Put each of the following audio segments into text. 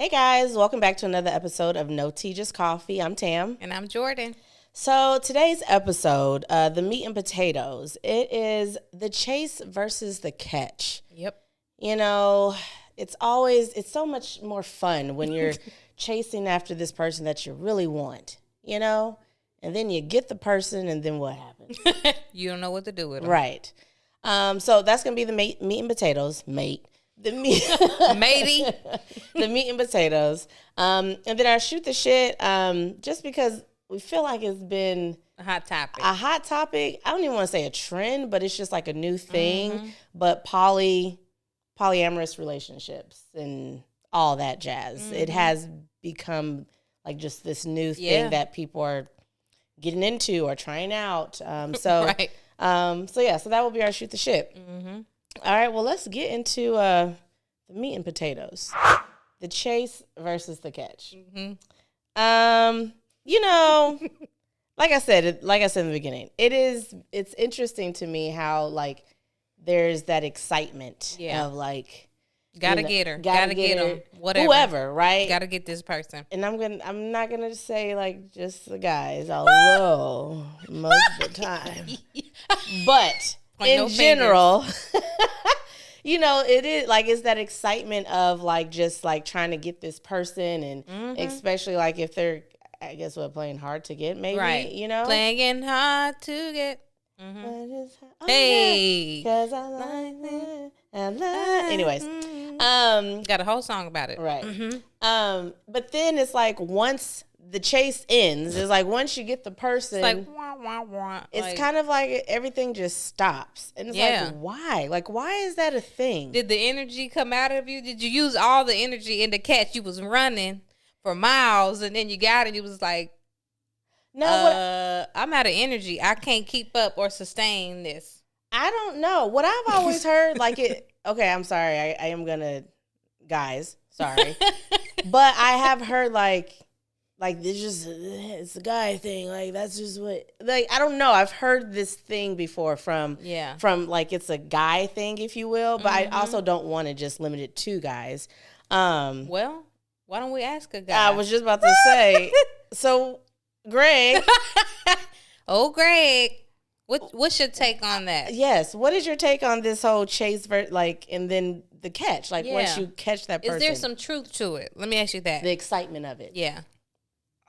Hey guys, welcome back to another episode of No Tea, Just Coffee. I'm Tam. And I'm Jordan. So today's episode, the meat and potatoes, it is the chase versus the catch. Yep. You know, it's so much more fun when you're chasing after this person that you really want, you know? And then you get the person and then what happens? You don't know what to do with them. Right. So that's going to be the meat and potatoes, mate. The meat, Matey. the meat and potatoes, and then our shoot the shit. Just because we feel like it's been A hot topic. a hot topic. I don't even want to say a trend, but it's just like a new thing. But polyamorous relationships and all that jazz. It has become like just this new thing that people are getting into or trying out. Right. So that will be our shoot the shit. All right, well, let's get into the meat and potatoes. The chase versus the catch. You know, like I said in the beginning, it's interesting to me how like there's that excitement of like Gotta get her. Gotta get him. Whatever. Whoever, right? Gotta get this person. And I'm not gonna say like just the guys, although most of the time. But in general, you know, it is like it's that excitement of like just like trying to get this person, and especially like if they're, I guess, playing hard to get, maybe, Right. you know, Playing hard to get. Hey, because I like it. Anyways, Got a whole song about it. right. But then it's like once the chase ends, it's like once you get the person, It's like, wah, wah, wah. it's kind of like everything just stops. And it's like, why? Like, why is that a thing? Did the energy come out of you? Did you use all the energy in the catch? You was running for miles, and then you got it. You was like, No, I'm out of energy. I can't keep up or sustain this. I don't know. What I've always heard, like it. Okay, I'm sorry. I am gonna, guys. Sorry, but I have heard like it's a guy thing. Like that's just what. Like I don't know. I've heard this thing before from like it's a guy thing, if you will. But I also don't want to just limit it to guys. Well, why don't we ask a guy? I was just about to say. So, Greg. Oh, Greg. What's your take on that? Yes. What is your take on this whole chase, and then the catch? Like once you catch that person. Is there some truth to it? Let me ask you that. The excitement of it. Yeah.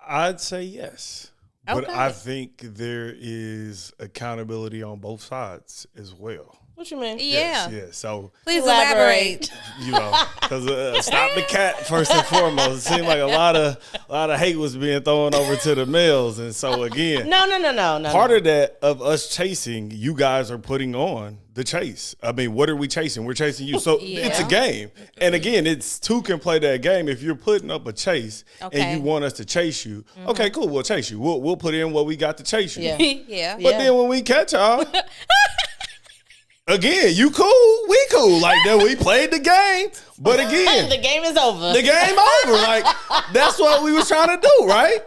I'd say yes. But Okay. I think there is accountability on both sides as well. What you mean? Yeah. Yes. So, Please elaborate. you know, because stop the cat first and foremost. It seemed like a lot of hate was being thrown over to the males. And so, again, No. part of that, of us chasing, you guys are putting on the chase. I mean, what are we chasing? We're chasing you. So it's a game. And again, it's two can play that game. If you're putting up a chase and you want us to chase you, okay, cool, we'll chase you. We'll put in what we got to chase you. Yeah. Yeah. But then when we catch y'all, again, you cool, we cool. Like then we played the game. But again, The game is over. the game over. Like that's what we was trying to do, right?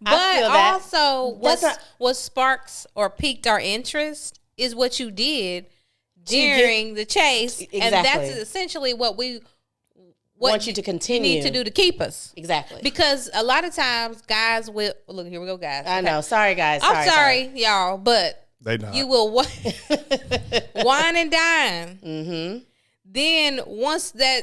I feel But that. also, what sparks or piqued our interest is what you did during the chase, and that's essentially what want you to continue. You need to do to keep us. Exactly. Because a lot of times, guys will look. Here we go, guys. I know. Sorry, guys. I'm sorry, y'all, but They not. you will wine and dine. Then once that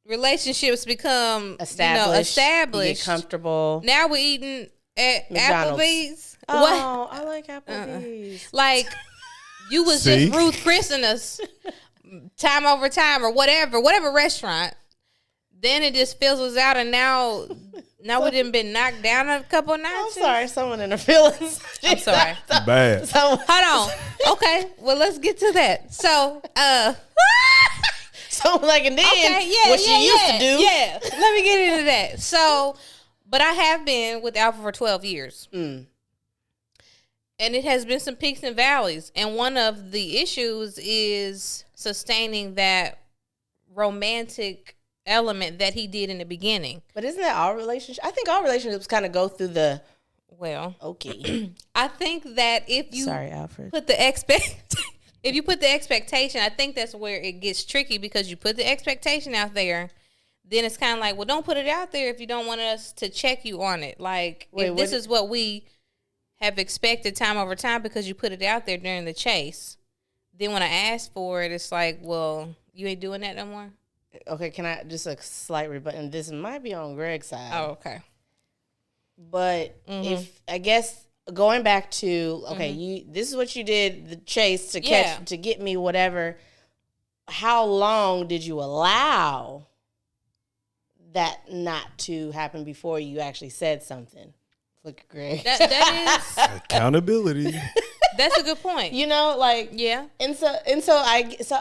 relationships become established, You get comfortable. now we're eating at McDonald's. Applebee's. Oh, I like Applebee's. Like you was See? just Ruth Chrising us time over time or whatever restaurant. Then it just fizzles out, and now we done been knocked down a couple of I'm notches. sorry, someone in her feelings. I'm sorry. Bad. Hold Hold on. Okay. Well, let's get to that. So, So like, and then what she used to do. Yeah. Let me get into that. So, but I have been with Alpha for 12 years. And it has been some peaks and valleys. And one of the issues is sustaining that romantic element that he did in the beginning. But isn't that all relationships? I think all relationships kind of go through the Well, okay. I think that if you Sorry, Alfred. put the expectation, I think that's where it gets tricky, because you put the expectation out there then it's kind of like, well, don't put it out there if you don't want us to check you on it. Like, Wait, if this is what we have expected time over time because you put it out there during the chase, then when I ask for it, it's like, well, you ain't doing that no more? Okay, can I just a slight rebut? And this might be on Greg's side. Oh, okay. But if I guess going back to this is what you did, the chase to catch to get me whatever. How long did you allow that not to happen before you actually said something? Look at Greg. That is accountability. That's a good point. You know, like and so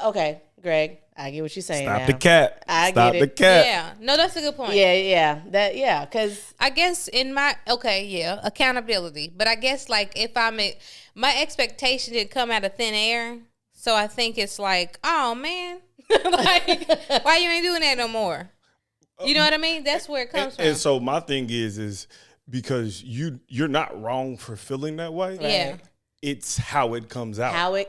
okay, Greg, I get what you're saying. Stop now. the cat. Stop the cat. Yeah, no, that's a good point. Yeah, because I guess in my accountability, but I guess like if my expectation didn't come out of thin air, so I think it's like, oh man, like why you ain't doing that no more? You know what I mean? That's where it comes from. And so my thing is because you're not wrong for feeling that way. Right. Yeah. It's how it comes out. I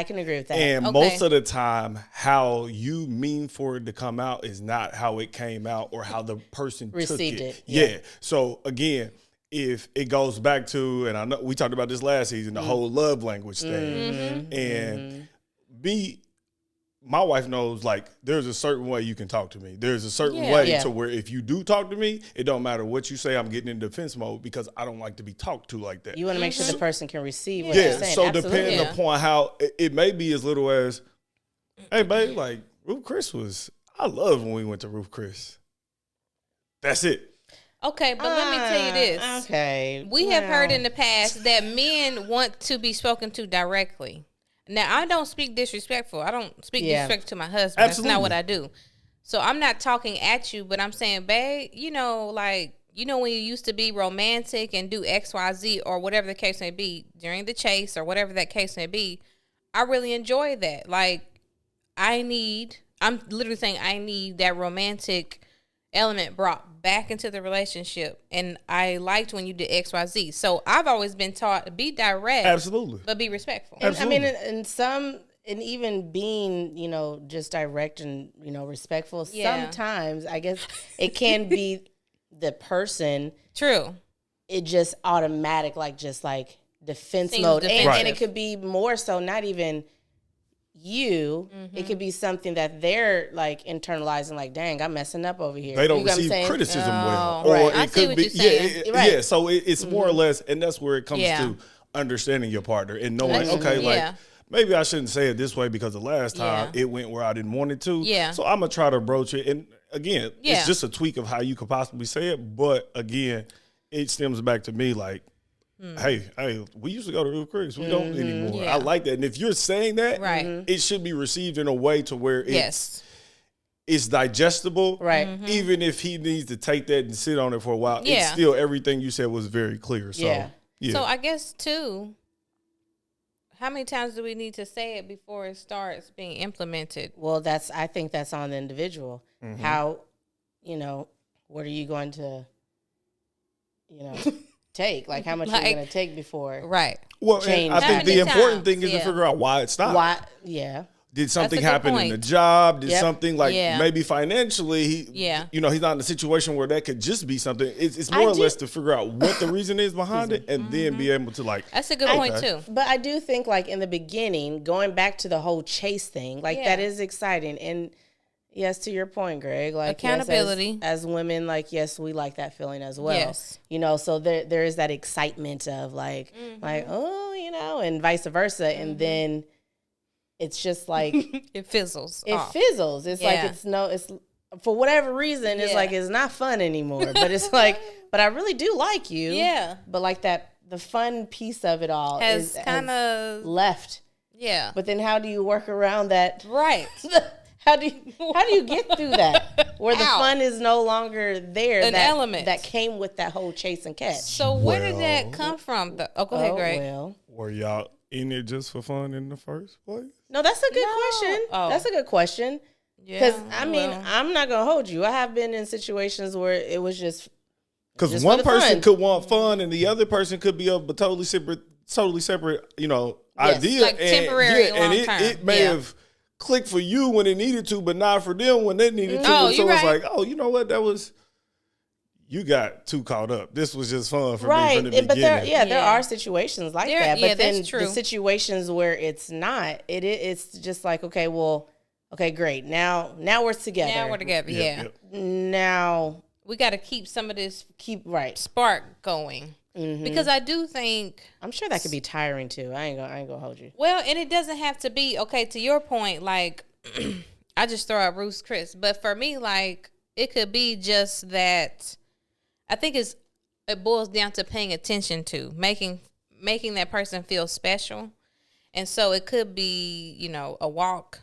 can agree with that. And most of the time, how you mean for it to come out is not how it came out or how the person received took it. Yeah. So again, if it goes back to, and I know we talked about this last season, the whole love language thing, and my wife knows, like, there's a certain way you can talk to me. There's a certain way to where if you do talk to me, it don't matter what you say, I'm getting in defense mode because I don't like to be talked to like that. You want to make sure the person can receive what you're saying. So Absolutely. depending upon how, it may be as little as, hey, babe, like, Ruth Chris I love when we went to Ruth Chris. That's it. Okay, but let me tell you this. Okay. We have heard in the past that men want to be spoken to directly. Now, I don't speak disrespectful. I don't speak disrespectful to my husband. Absolutely. That's not what I do. So I'm not talking at you, but I'm saying, babe, like, when you used to be romantic and do X, Y, Z, or whatever the case may be during the chase or whatever that case may be, I really enjoy that. Like, I'm literally saying I need that romantic element brought back into the relationship, and I liked when you did X, Y, Z. So I've always been taught to be direct, absolutely, but be respectful. And, I mean, and even being, just direct and respectful. Sometimes I guess it can be the person. True. It just automatic, just like defense mode, and it could be more so not even you. It could be something that they're like internalizing, like, dang, I'm messing up over here. They don't receive criticism well, or right. it could be so it's more or less, and that's where it comes to understanding your partner and knowing, like, maybe I shouldn't say it this way because the last time it went where I didn't want it to. So I'm gonna try to broach it, and again, it's just a tweak of how you could possibly say it, but again, it stems back to me like, hey, we used to go to Ruth Chris. We don't anymore. I like that. And if you're saying that, it should be received in a way to where it's digestible. Right. Even if he needs to take that and sit on it for a while, it's still everything you said was very clear. So, So I guess, too, how many times do we need to say it before it starts being implemented? Well, I think that's on the individual. How, what are you going to, take? Like, how much are you going to take before? Right. Well, I think the important thing is to figure out why it stopped. Why? Yeah. Did something happen in the job? Did something maybe financially? He's not in a situation where that could just be something. It's more or less to figure out what the reason is behind it, and then be able to That's a good point too. But I do think in the beginning, going back to the whole chase thing, that is exciting. And yes, to your point, Greg, accountability. Yes, as women, yes, we like that feeling as well. Yes. So there is that excitement of and vice versa, and then. It's just like it fizzles. Fizzles. It's it's for whatever reason. It's it's not fun anymore. But it's but I really do like you. Yeah. But the fun piece of it all has kind of left. Yeah. But then how do you work around that? Right. How do you get through that where the fun is no longer there? An element that came with that whole chase and catch. So where did that come from? Go ahead, Greg. Were y'all in it just for fun in the first place? No, that's a good question. That's a good question. Because, I'm not going to hold you. I have been in situations where it was just because one person could want fun and the other person could be of a totally separate, idea. Like temporary, and it may have click for you when it needed to, but not for them when they needed to. Oh, And so you're it's right. like, oh, you know what? That was, you got too caught up. This was just fun for me Right. from the beginning. But there are situations like that. But then that's true. the situations where it's not, it's just like, okay, well, okay, great. Now we're together. Now we're together. Yep. Now We got to keep some of this right. spark going. Because I do think, I'm sure that could be tiring too. I ain't gonna hold you. well, and it doesn't have to be, okay, to your point, like, I just throw out Ruth's Chris. But for me, like, it could be just that, I think it boils down to paying attention to, making that person feel special. And so it could be, you know, a walk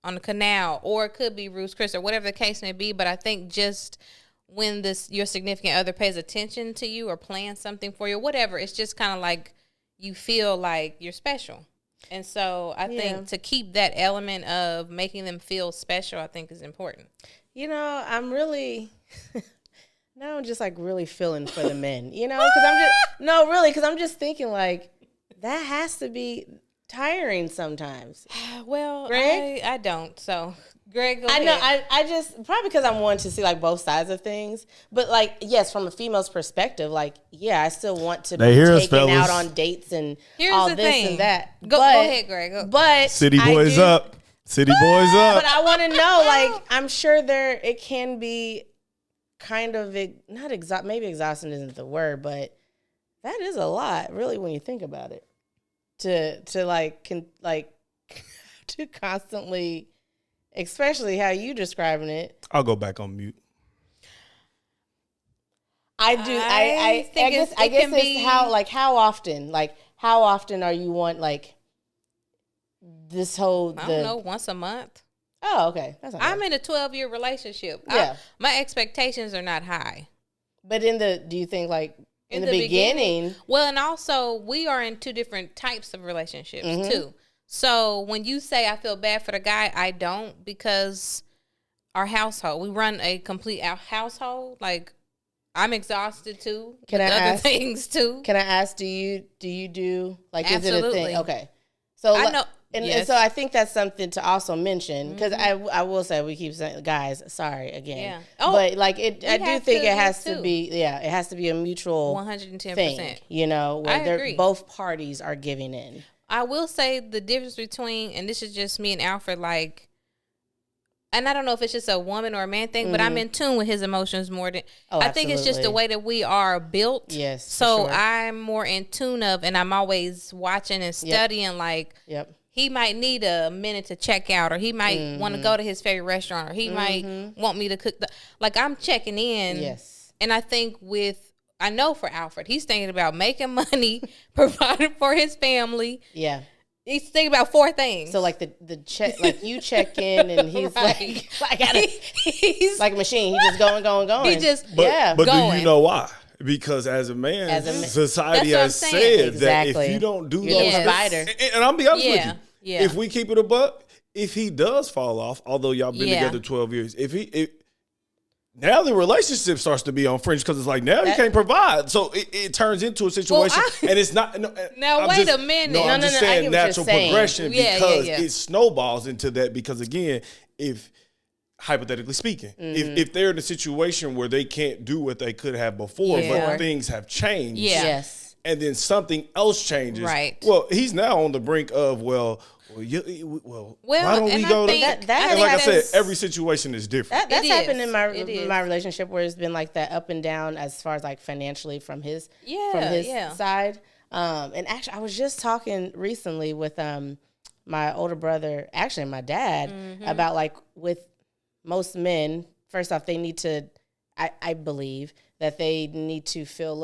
on the canal, or it could be Ruth's Chris, or whatever the case may be. But I think just when your significant other pays attention to you or plans something for you, whatever, it's just kind of like you feel like you're special. And so I think to keep that element of making them feel special, I think is important. You know, I'm really now I'm just like really feeling for the men, you know, because I'm just thinking like that has to be tiring sometimes. Well, Greg? I don't. So, Greg, go I ahead. know. I just probably because I'm wanting to see like both sides of things, but like yes, from a female's perspective, like yeah, I still want to They be hear us, taken out fellas. on dates and Here's all the this thing. and that. Go ahead, Greg. Go. But City I boys do- up. City boys up. But I want to know, like, I'm sure it can be kind of not maybe exhausting isn't the word, but that is a lot, really, when you think about it. To constantly, especially how you describing it. I'll go back on mute. I do. I think guess it can it's be- how often are you want like this whole I don't know, once a month. Oh, okay. That's not I'm bad. in a 12-year relationship. Yeah. My expectations are not high. But do you think like in the beginning? Well, and also we are in two different types of relationships too. So when you say I feel bad for the guy, I don't, because our household, we run a complete household. Like I'm exhausted too. Can with I other ask- things too? Can I ask? Do you do like? Is it a Absolutely. thing? Okay. So I know. and Yes. so I think that's something to also mention because I will say we keep saying guys. Sorry again. Yeah. Oh, but like it, I do have think to it has too. to be. Yeah, it has to be a mutual 110%. thing. You know, I where agree. both parties are giving in. I will say the difference between, and this is just me and Alfred, like, and I don't know if it's just a woman or a man thing, but I'm in tune with his emotions more than, Oh, I think it's just the absolutely. way that we are built. Yes, for So sure. I'm more in tune of, and I'm always watching and studying, like, Yep. he might need a minute to check out, or he might want to go to his favorite restaurant, or he might want me to cook. Like, I'm checking in. Yes. And I think I know for Alfred, he's thinking about making money, providing for his family. Yeah. He's thinking about 4 things. So like the check, like you check in and he's Right. he's like a machine. He just going. He just But do going. you know why? Because as a man, society That's has what I'm saying. said that Exactly. if you don't do You're those the Yes. provider. and I'll be honest with Yeah. you, Yeah. if we keep it a buck, if he does fall off, although y'all been Yeah. together 12 years, now the relationship starts to be on fringe because it's like now you can't provide, so it turns into a situation, and it's not. Now, I'm wait just- a minute. No, I'm No, just I saying get what you're natural saying. progression Yeah, because yeah. it snowballs into that. Because again, if hypothetically speaking, if they're in a situation where they can't do what they could have before, Yeah. but things have changed, Yeah. Yes. and then something else changes, Right. Well, he's now on the brink of why don't we and I go? think- that and like I said, has- every situation is different. That's It happened is. in my It is. my relationship where it's been like that up and down as far as like financially from his Yeah. side. And actually, I was just talking recently with my older brother, actually my dad, about like with most men. First off, they need to. I believe that they need to feel a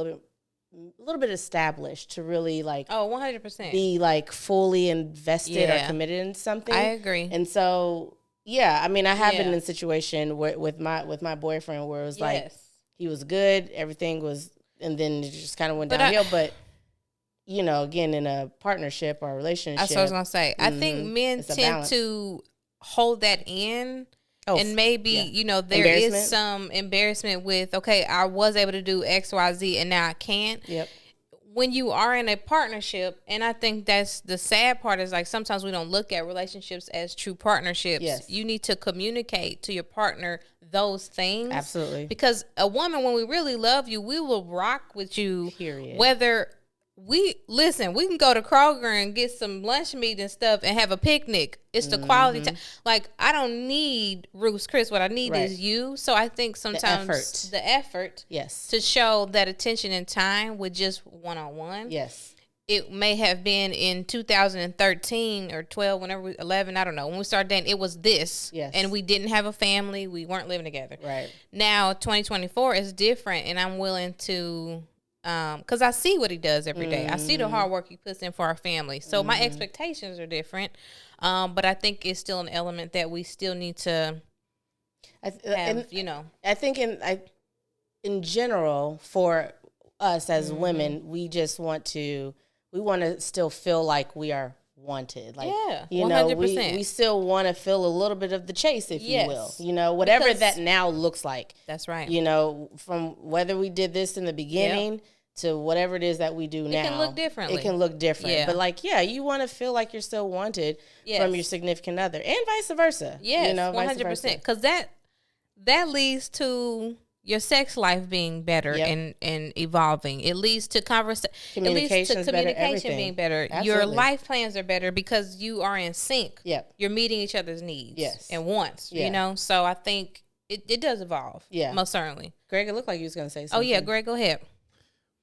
little bit established to really like 100%. be like fully invested Yeah. or committed in something. I agree. And so, yeah, I mean, I have been Yeah. in a situation with my boyfriend where it was like Yes. he was good, everything was, and then it just kind of went But downhill. But you know, again, in a partnership or a relationship, That's what I was going to say. I think men It's a tend balance. to hold that in. Oh, And maybe, yeah. there is Embarrassment. some embarrassment with, okay, I was able to do X, Y, Z, and now I can't. Yep. when you are in a partnership, and I think that's the sad part, is like sometimes we don't look at relationships as true partnerships. Yes. You need to communicate to your partner those things. Absolutely. Because a woman, when we really love you, we will rock with you. Period. Whether we can go to Kroger and get some lunch meat and stuff and have a picnic. It's the quality time. Like, I don't need Ruth's Chris. What I need is you. So I think sometimes the effort yes, to show that attention and time with just one-on-one. Yes. It may have been in 2013 or 12, whenever 11, I don't know. When we started dating, it was this. Yes. And we didn't have a family. We weren't living together. Right. Now, 2024 is different, and I'm willing to, because I see what he does every day. I see the hard work he puts in for our family. So my expectations are different. But I think it's still an element that we still need to have, I think in general, for us as women, we just want to still feel like we are wanted. Like, 100%. we still want to feel a little bit of the chase, if you will. Whatever because that now looks like. That's right. From whether we did this in the beginning to whatever it is that we do now. It can look differently. It can look different. Yeah. But you want to feel like you're still wanted from your significant other, and vice versa. Yes, 100%. Because that leads to your sex life being better and evolving. It leads to communication being better. Absolutely. Your life plans are better because you are in sync. Yep. You're meeting each other's needs and wants, Yeah. So I think it does evolve. Yeah. Most certainly. Greg, it looked like you was going to say something. Oh, yeah. Greg, go ahead.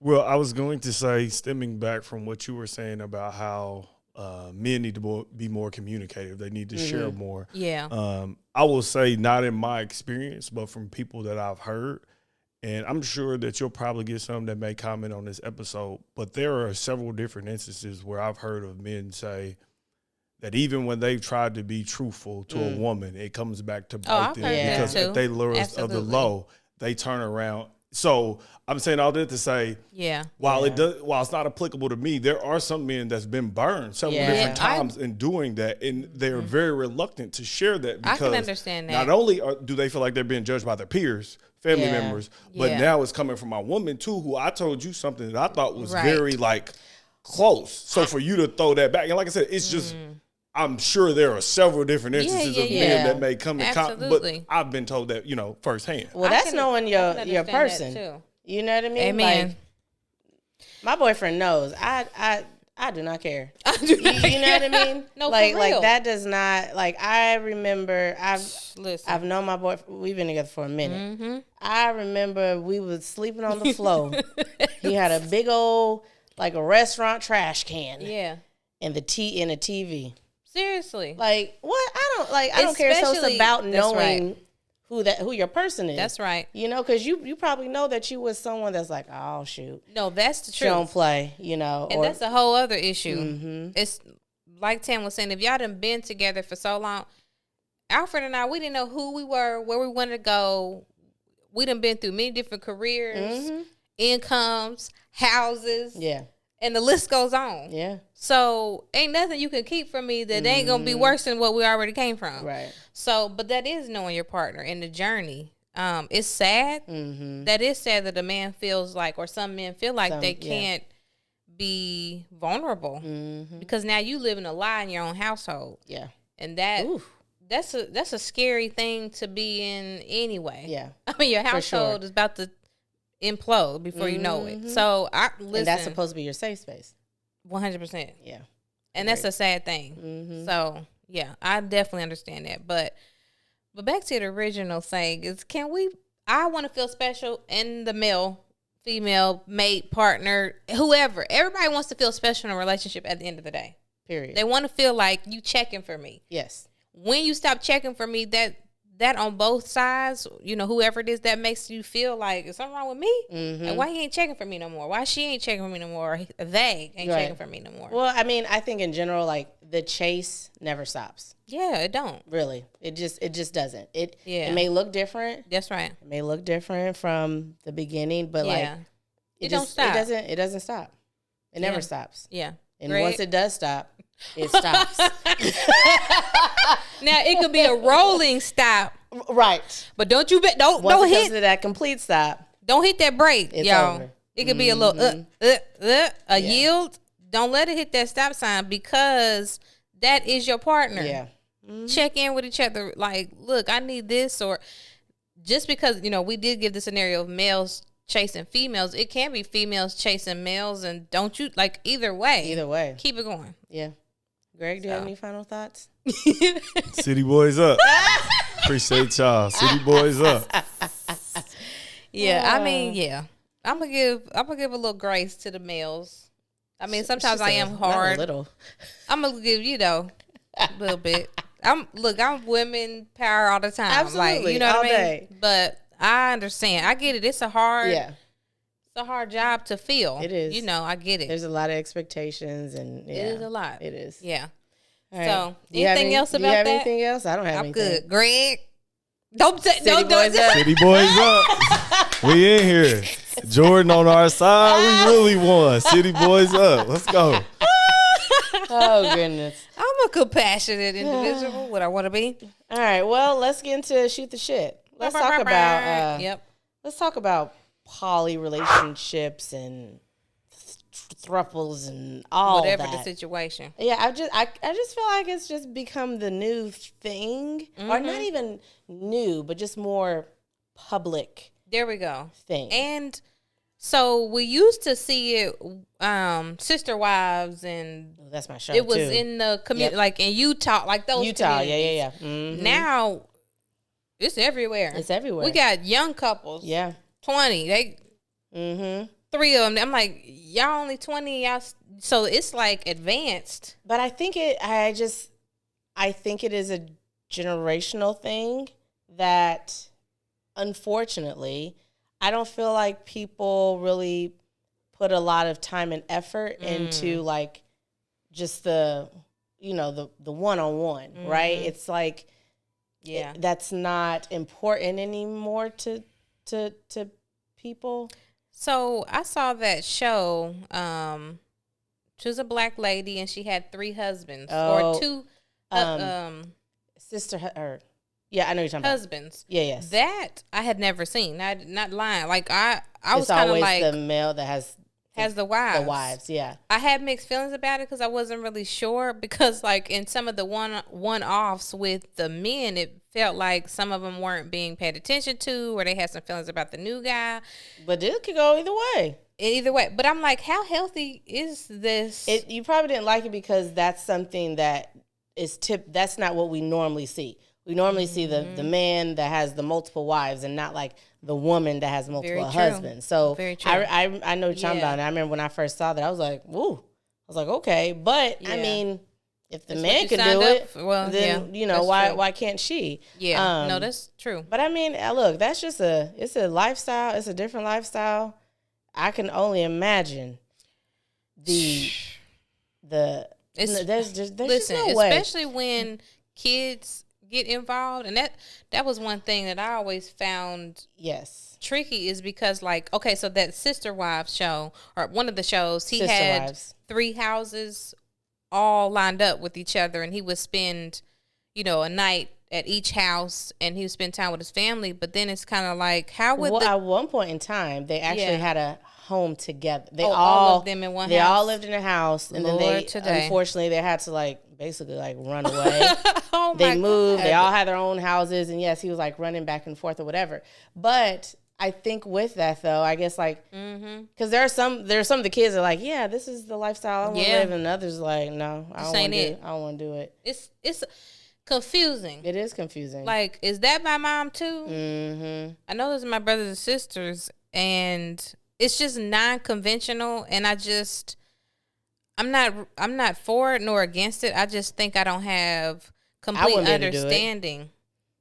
Well, I was going to say, stemming back from what you were saying about how men need to be more communicative. They need to share more. Yeah. I will say, not in my experience, but from people that I've heard, and I'm sure that you'll probably get some that may comment on this episode, but there are several different instances where I've heard of men say that even when they've tried to be truthful to a woman, it comes back to bite them because if they lure us of the low, they turn around. So I'm saying all that to say, while it's not applicable to me, there are some men that's been burned several different times in doing that, and they're very reluctant to share that because I can understand that. Not only do they feel like they're being judged by their peers, family members, but now it's coming from a woman too, who I told you something that I thought was very close. So for you to throw that back, and like I said, it's just. I'm sure there are several different instances of men that may come in but I've been told that, firsthand. Well, that's knowing your person. You know what I mean? Amen. Like, my boyfriend knows. I do not care. You know what I mean? No, like for real. like that does not I remember I've known my boyfriend. We've been together for a minute. I remember we was sleeping on the floor. He had a big old a restaurant trash can. Yeah. And a TV. Seriously. Like, what? I don't care. So it's about knowing who your person is. That's right. Because you probably know that you was someone that's like, oh, shoot. No, that's the truth. She don't play, And that's a whole other issue. It's like Tam was saying, if y'all done been together for so long, Alfred and I, we didn't know who we were, where we wanted to go. We done been through many different careers, incomes, houses. Yeah. And the list goes on. Yeah. So ain't nothing you can keep from me that ain't gonna be worse than what we already came from. Right. So, but that is knowing your partner in the journey. It's sad. That is sad that a man feels like, or some men feel like they can't be vulnerable because now you live in a lie in your own household. Yeah. And that's a scary thing to be in anyway. Yeah. I mean, your household is about to implode before you know it. So listen, and that's supposed to be your safe space. 100%. Yeah. And that's a sad thing. So yeah, I definitely understand that. But back to the original thing is, I want to feel special in the male, female, mate, partner, whoever. Everybody wants to feel special in a relationship at the end of the day. Period. They want to feel like you checking for me. Yes. When you stop checking for me, that on both sides, whoever it is, that makes you feel like, is something wrong with me? Like, why he ain't checking for me no more? Why she ain't checking for me no more? Or they ain't checking for me no more? Well, I mean, I think in general, the chase never stops. Yeah, it don't. Really. It just doesn't. It may look different. That's right. It may look different from the beginning, but it don't stop. It doesn't stop. It never stops. Yeah. And once it does stop, it stops. Now it could be a rolling stop, right? But don't hit to that complete stop. Don't hit that brake, it's y'all. over. It could be a little yield. Don't let it hit that stop sign because that is your partner. Yeah. Check in with each other. Like, look, I need this. Or just because, we did give the scenario of males chasing females, it can be females chasing males. And don't you, like, either way. Keep it going. Yeah. Greg, do you have any final thoughts? City boys up. Appreciate y'all. City boys up. Yeah, I mean, yeah. I'm gonna give a little grace to the males. I mean, sometimes I am hard. Not a little. I'm gonna give a little bit. I'm women power all the time. Absolutely, like, you know what I mean. Day. But I understand. I get it. It's a hard. Yeah. It's a hard job to fill. It is. I get it. There's a lot of expectations, and it is a lot. It is. Yeah. Right. So, anything else about that? Do you have anything else? I don't have anything. I'm good. Greg, don't say City boys up. City boys up. We in here. Jordan on our side. We really won. City boys up. Let's go. Oh goodness. I'm a compassionate individual. What I want to be. All right. Well, let's get into shoot the shit. Let's talk about. Let's talk about poly relationships and thruples and all whatever that. the situation. Yeah, I just feel like it's just become the new thing, or not even new, but just more public. There we go. Thing. And so we used to see it, sister wives, and that's my show. It was in the community, like in Utah, like those. Utah, yeah. Mm-hmm. Now it's everywhere. It's everywhere. We got young couples. Yeah, 20. They. 3 of them. I'm like, y'all only 20. Y'all, so it's like advanced. But I think it is a generational thing that, unfortunately, I don't feel like people really put a lot of time and effort into like just the one-on-one, right? It's like, that's not important anymore to people. So I saw that show. She was a black lady, and she had 3 husbands or 2 sister. Yeah, I know you're talking husbands. About. Yes. That I had never seen. Not lying. Like I was kind of always like the male that has the wives. The wives, yeah. I had mixed feelings about it because I wasn't really sure, because like in some of the one-offs with the men, it felt like some of them weren't being paid attention to, or they had some feelings about the new guy. But it could go either way. But I'm like, how healthy is this? You probably didn't like it because that's something that is that's not what we normally see. We normally see the man that has the multiple wives, and not like the woman that has multiple husbands. So I know what you're talking about. And I remember when I first saw that, I was like, woo. I was like, okay. But I mean, if the man could do it, then why can't she? Yeah, no, that's true. But I mean, look, that's just it's a lifestyle. It's a different lifestyle. I can only imagine there's just no way. Especially when kids get involved, and that was one thing that I always found tricky, is because like, okay, so that Sister Wives show, or one of the shows, he had 3 houses all lined up with each other, and he would spend a night at each house, and he would spend time with his family. But then it's kind of like, how would at one point in time they actually had a home together. They all of them in one house. They all lived in a house, and then unfortunately they had to basically run away. They moved. They all had their own houses, and yes, he was running back and forth or whatever. But I think with that though, I guess because there's some of the kids are like, yeah, this is the lifestyle I want to live, and others like, no, I don't want to do it. It's confusing. It is confusing. Like, is that my mom too? Mm-hmm. I know those are my brothers and sisters, and it's just non-conventional, and I'm not for it nor against it. I just think I don't have complete understanding.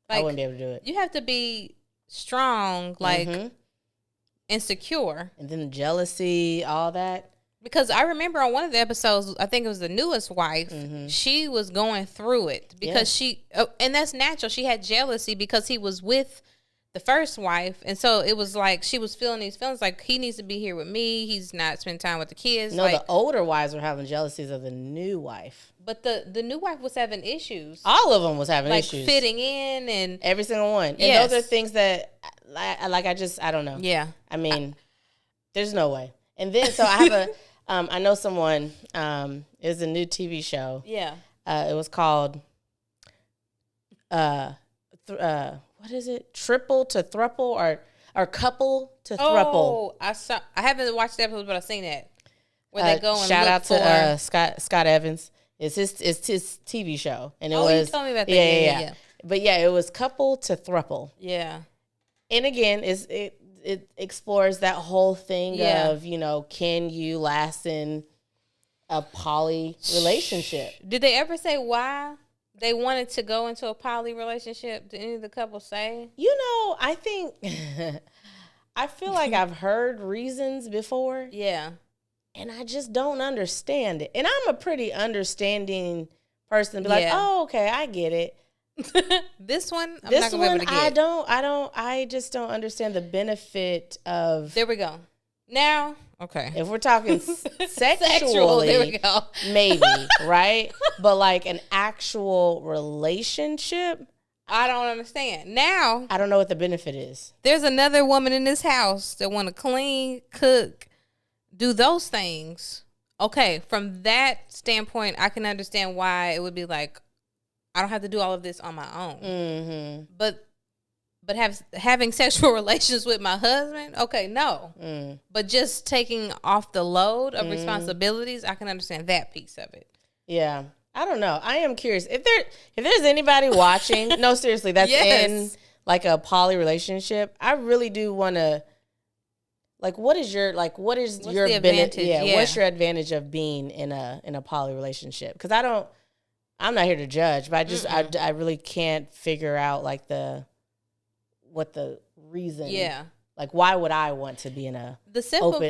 I wouldn't be able to do it. You have to be strong, and secure. And then the jealousy, all that. Because I remember on one of the episodes, I think it was the newest wife, she was going through it because and that's natural. She had jealousy because he was with the first wife, and so it was like she was feeling these feelings like, he needs to be here with me, he's not spending time with the kids. No, the older wives were having jealousies of the new wife, but the new wife was having issues. All of them was having issues, fitting in, and every single one. And those are things that I don't know. Yeah, I mean, There's no way. And then, so I have a, I know someone, it was a new TV show. Yeah. It was called, what is it? Triple to Thruple or Couple to Thruple. Oh, I haven't watched the episode, but I've seen that. Where they go and shout look out to Scott Evans. It's his TV show, and it was. You told me about that. Yeah. But yeah, it was Couple to Thruple. Yeah. And again, it explores that whole thing of, can you last in a poly relationship? Did they ever say why they wanted to go into a poly relationship? Did any of the couples say? I think I feel like I've heard reasons before. Yeah. And I just don't understand it. And I'm a pretty understanding person. Be like, oh, okay, I get it. This one, I'm not gonna be able to get. I just don't understand the benefit of. There we go. Now, okay. If we're talking sexually, there we go. Maybe, right? But like an actual relationship, I don't understand. Now, I don't know what the benefit is. There's another woman in this house that want to clean, cook, do those things. Okay, from that standpoint, I can understand why it would be like, I don't have to do all of this on my own. Mm-hmm. But having sexual relations with my husband, okay, no. But just taking off the load of responsibilities, I can understand that piece of it. Yeah, I don't know. I am curious if there's anybody watching. No, seriously, that's in like a poly relationship. I really do want to. Like, what is your benefit? Yeah, what's your advantage of being in a poly relationship? Because I'm not here to judge, but I really can't figure out like what the reason. Yeah. Like, why would I want to be in a open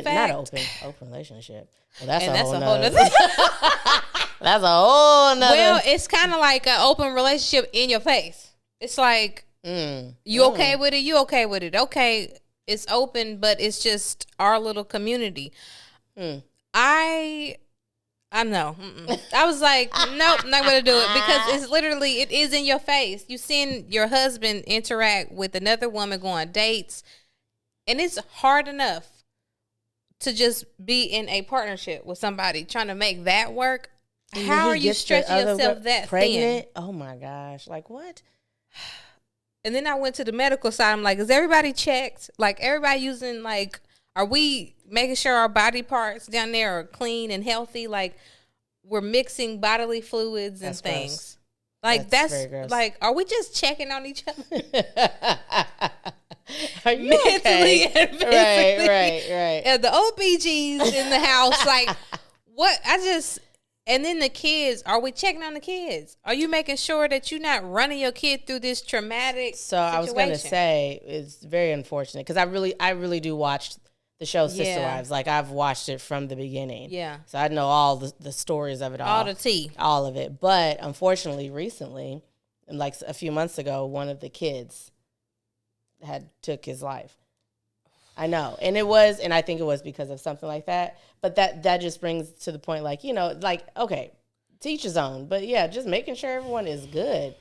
relationship? Well, that's a whole nother. That's a whole nother. Well, it's kind of like an open relationship in your face. It's like, you okay with it? You okay with it? Okay. It's open, but it's just our little community. I know. I was like, nope, not going to do it because it is in your face. You seen your husband interact with another woman, go on dates, and it's hard enough to just be in a partnership with somebody trying to make that work. And how are you stretching yourself that pregnant? thin? Oh my gosh! Like what? And then I went to the medical side. I'm like, is everybody checked? Like, everybody using, like, are we making sure our body parts down there are clean and healthy? Like, we're mixing bodily fluids and things. Gross. Like, that's very gross. like, are we just checking on each other? Are you mentally okay? and physically? Right. And the OBGs in the house, like, what? And then the kids, are we checking on the kids? Are you making sure that you're not running your kid through this traumatic situation? I was going to say, it's very unfortunate because I really do watch the show Sister Wives. Like, I've watched it from the beginning. Yeah. So I know all the stories of it all. All the tea. All of it. But unfortunately, recently, like a few months ago, one of the kids took his life. I know. And I think it was because of something like that. But that just brings to the point, like, like, okay, teach his own. But yeah, just making sure everyone is good.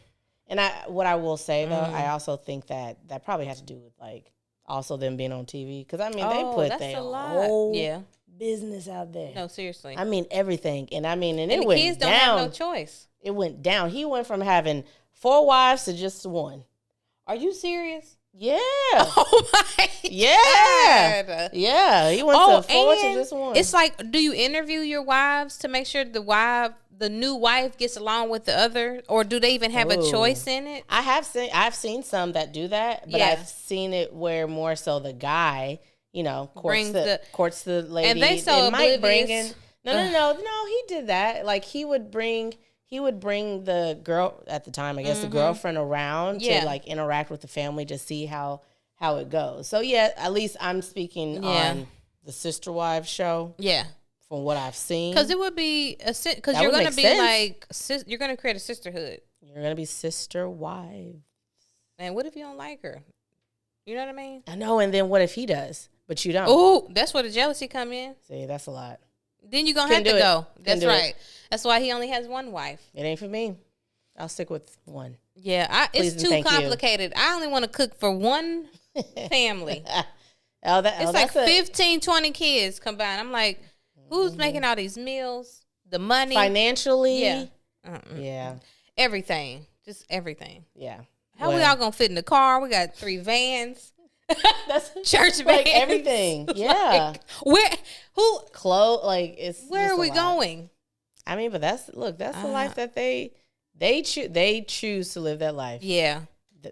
And what I will say, though, I also think that probably has to do with, like, also them being on TV. Because, I mean, they put their whole business out there. No, seriously. I mean, everything. And, I mean, and it the went kids down. don't have no choice. It went down. He went from having 4 wives to just 1. Are you serious? Yeah. Oh my God. Yeah. He went to 4 to just 1. It's like, do you interview your wives to make sure the new wife gets along with the other, or do they even have a choice in it? I've seen some that do that, but I've seen it where more so the guy, courts the lady. And they so oblivious. No, he did that. Like, he would bring the girl at the time, I guess, the girlfriend around to like interact with the family to see how it goes. So yeah, at least I'm speaking on the Sister Wives show. Yeah, from what I've seen, because it would be because you're gonna be like you're gonna create a sisterhood. You're gonna be sister wives. And what if you don't like her? You know what I mean? I know. And then what if he does, but you don't? Oh, that's where the jealousy come in. See, that's a lot. Then you're gonna have to go. That's right. That's why he only has 1 wife. It ain't for me. I'll stick with 1. Yeah, it's too complicated. I only want to cook for 1 family. It's like 15, 20 kids combined. I'm like, who's making all these meals? The money, financially, yeah, yeah, everything, just everything. Yeah. How we all gonna fit in the car? We got 3 vans. That's church vans, like everything. Yeah. Like, where are we going? I mean, but that's the life that they choose to live that life. Yeah.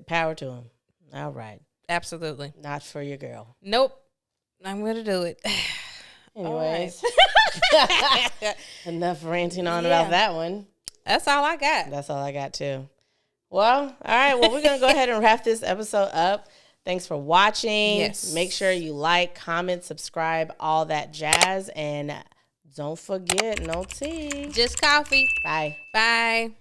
Power to them. All right. Absolutely. Not for your girl. Nope. I'm gonna do it. Anyways. Enough ranting on about that one. That's all I got. That's all I got too. Well, all right. Well, we're gonna go ahead and wrap this episode up. Thanks for watching. Yes. Make sure you like, comment, subscribe, all that jazz. And don't forget, no tea. Just coffee. Bye. Bye.